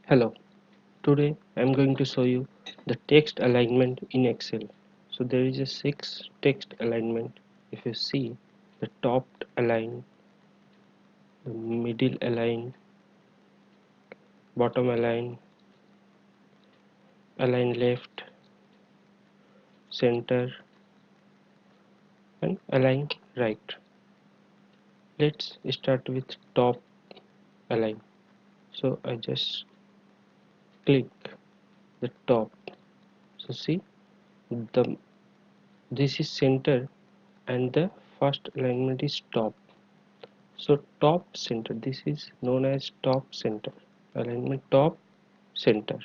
Hello, today I am going to show you the text alignment in Excel. So there is a 6 text alignment. If you see the top align, the middle align, bottom align, align left, center and align right. Let's start with top align. So I just click the top. So see the this is center and the first alignment is top. So top center, this is known as top center alignment, top center.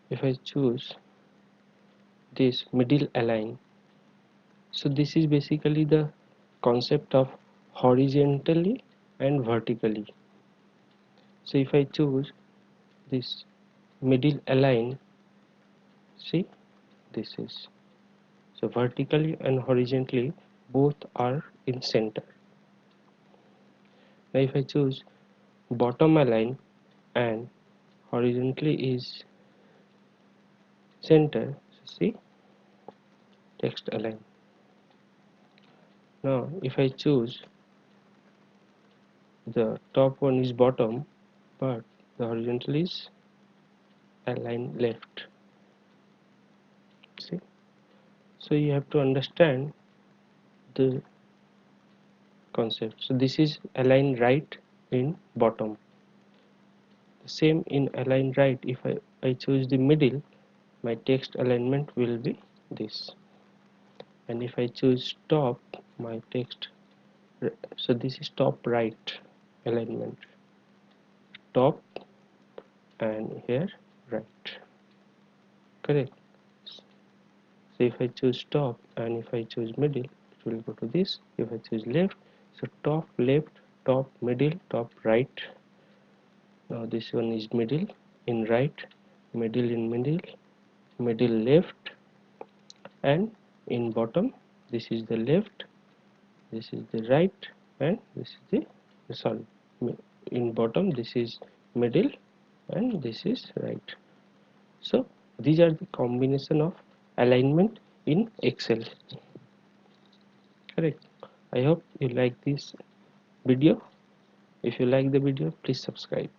If I choose this middle align, so this is basically the concept of horizontally and vertically. So if I choose this middle align, see this is, so vertically and horizontally both are in center. Now if I choose bottom align and horizontally is center, so see text align. Now if I choose the top one is bottom but the horizontal is aligned left, see. So you have to understand the concept. So this is align right in bottom, the same in align right. If I choose the middle, my text alignment will be this, and if I choose top, my text, so this is top right alignment, top and here right, correct. So if I choose top and if I choose middle, it will go to this. If I choose left, so top left, top middle, top right. Now this one is middle in right, middle in middle, middle left, and in bottom this is the left, this is the right, and this is the, sorry, in bottom this is middle and this is right. So these are the combination of alignment in Excel. Correct. I hope you like this video. If you like the video, please subscribe.